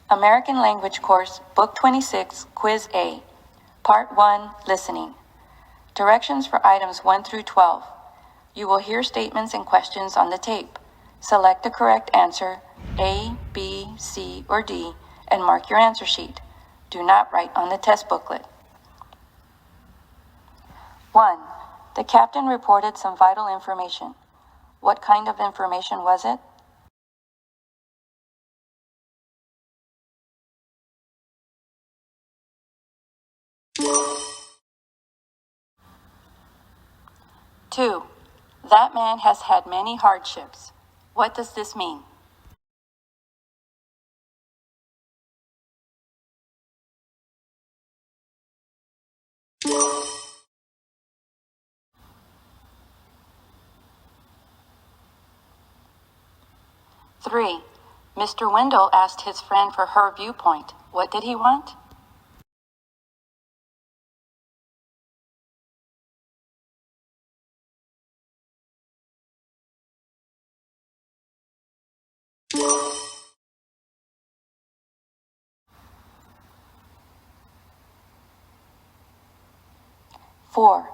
American Language Course, Book 26, Quiz A. Part 1, Listening. Directions for items 1 through 12. You will hear statements and questions on the tape. Select the correct answer, A, B, C, or D, and mark your answer sheet. Do not write on the test booklet. 1. The captain reported some vital information. What kind of information was it? Two, that man has had many hardships. What does this mean? Three, Mr. Wendell asked his friend for her viewpoint. What did he want? Four,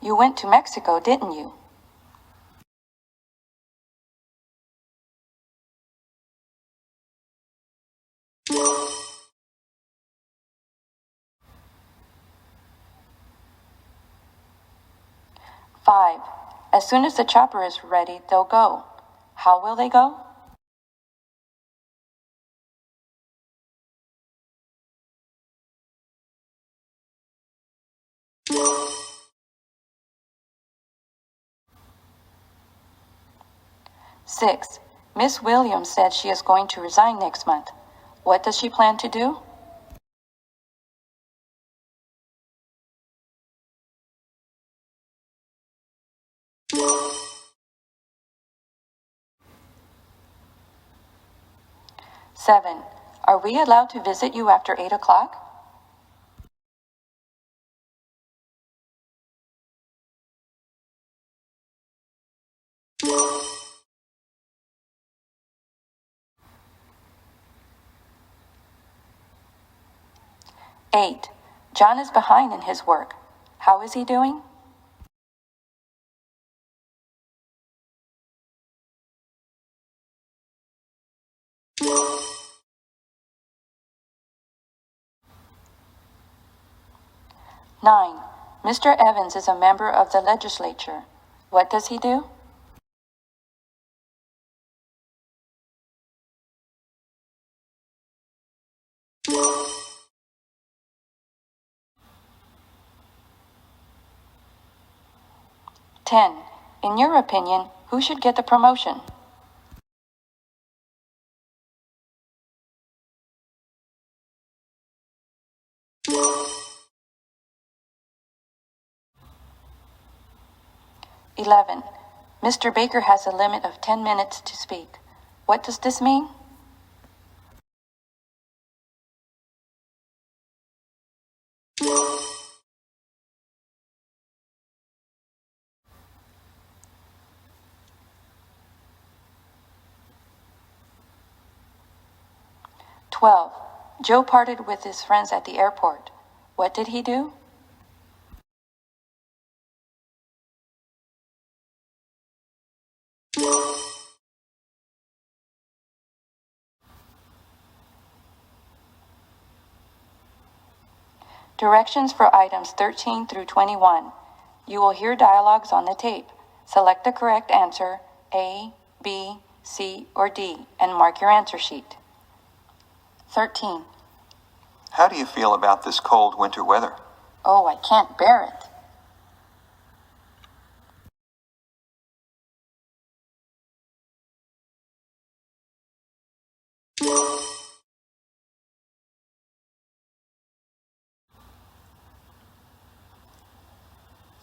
you went to Mexico, didn't you? Five, as soon as the chopper is ready, they'll go. How will they go? Six, Miss Williams said she is going to resign next month. What does she plan to do? Seven, are we allowed to visit you after 8 o'clock? Eight, John is behind in his work. How is he doing? Nine, Mr. Evans is a member of the legislature. What does he do? Ten, in your opinion, who should get the promotion? Eleven, Mr. Baker has a limit of 10 minutes to speak. What does this mean? Twelve, Joe parted with his friends at the airport. What did he do? Directions for items 13 through 21. You will hear dialogues on the tape. Select the correct answer, A, B, C, or D, and mark your answer sheet. 13. How do you feel about this cold winter weather? Oh, I can't bear it.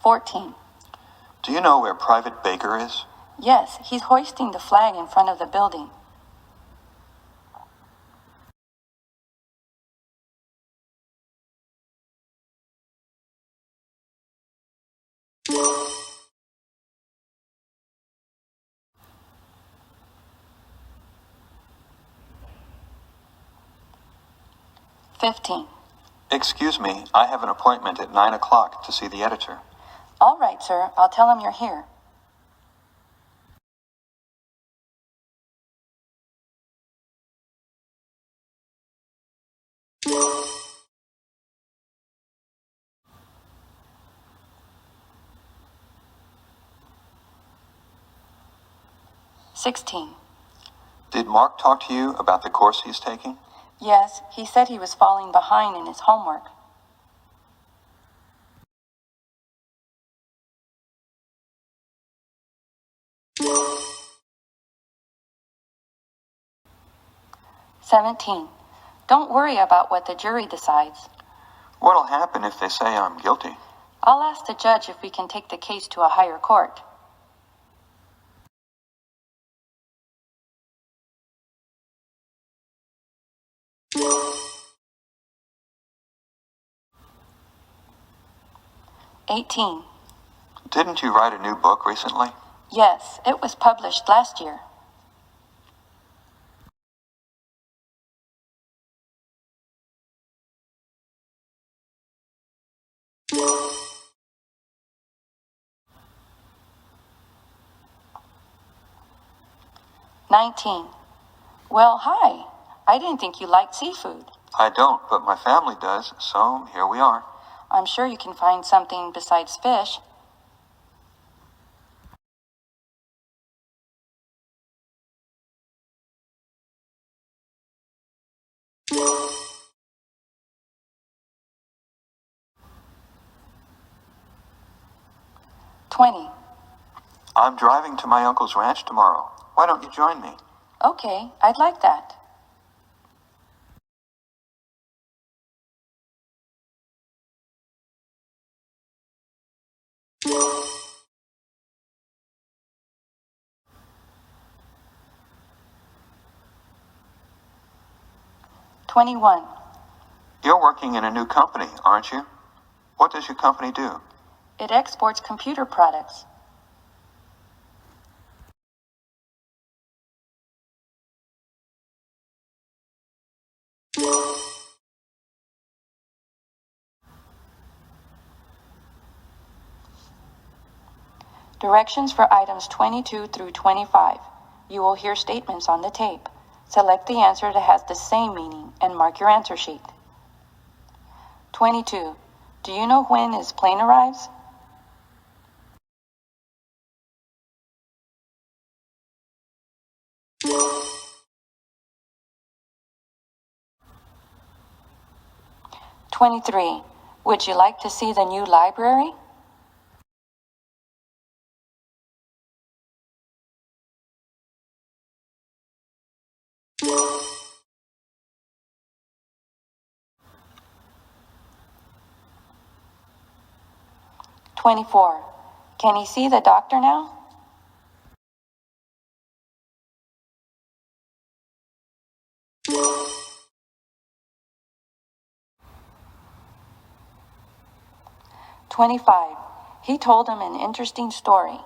$14. Do you know where Private Baker is? Yes, he's hoisting the flag in front of the building. 15. Excuse me, I have an appointment at 9 o'clock to see the editor. All right, sir. I'll tell him you're here. "16. Did Mark talk to you about the course he's taking? Yes, he said he was falling behind in his homework. "17. Don't worry about what the jury decides. What'll happen if they say I'm guilty? I'll ask the judge if we can take the case to a higher court. "18. Didn't you write a new book recently? Yes, it was published last year. "19. Well, hi. I didn't think you liked seafood. I don't, but my family does, so here we are. I'm sure you can find something besides fish. "20. I'm driving to my uncle's ranch tomorrow. Why don't you join me? Okay, I'd like that. "21. You're working in a new company, aren't you? What does your company do? It exports computer products. Directions for items 22 through 25. You will hear statements on the tape. Select the answer that has the same meaning and mark your answer sheet. 22. Do you know when his plane arrives? "23. Would you like to see the new library? "24. Can he see the doctor now? "25. He told him an interesting story.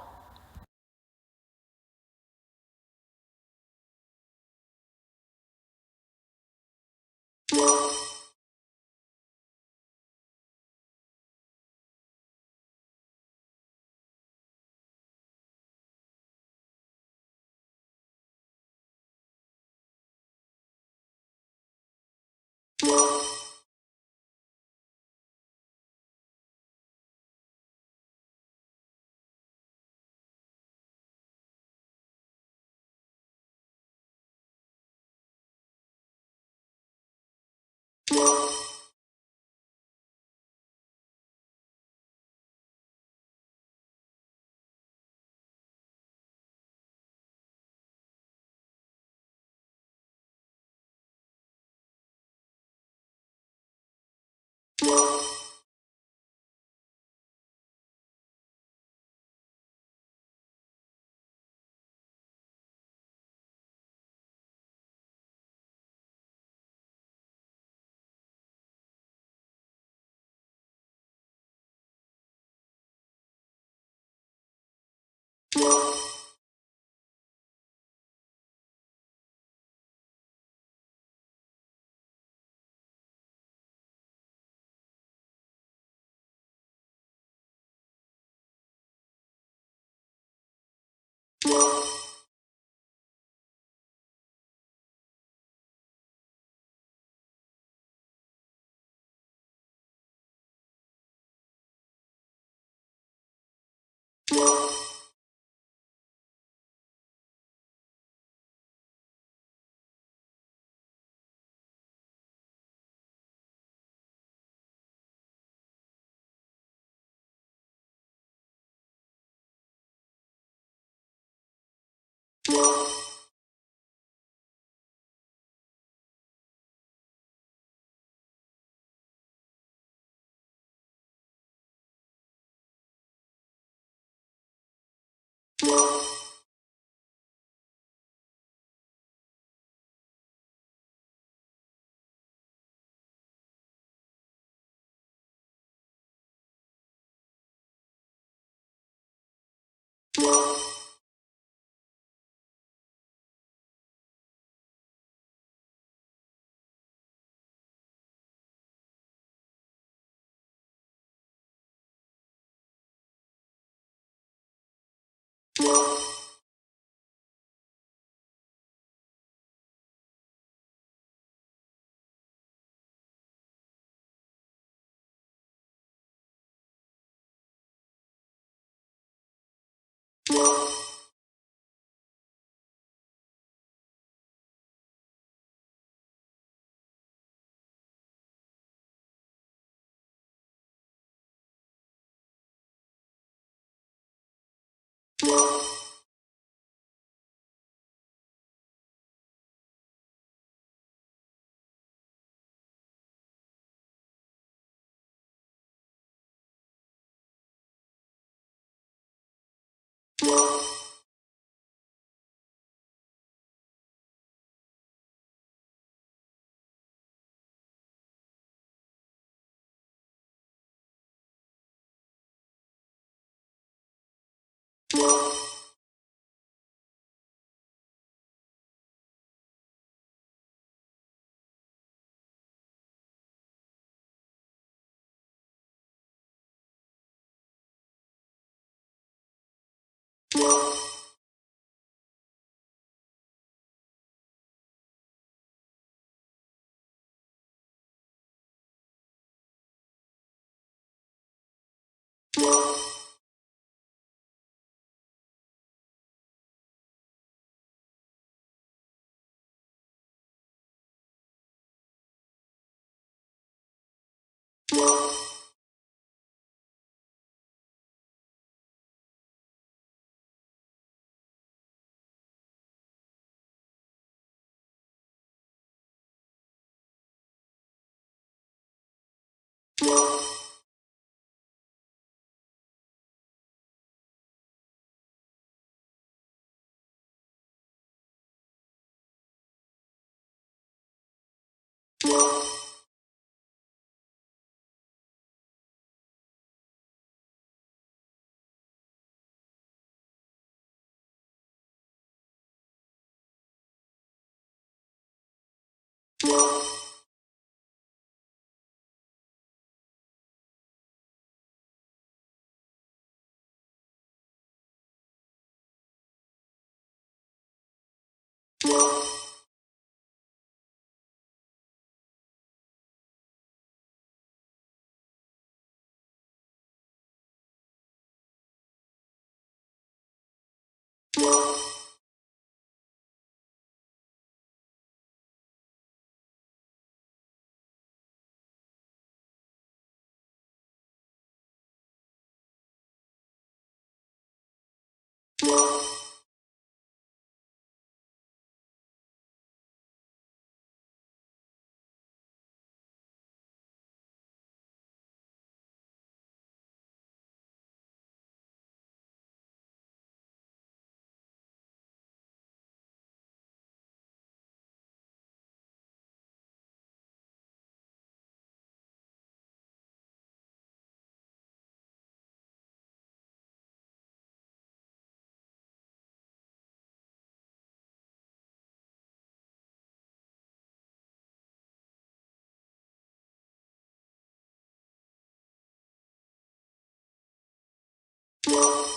you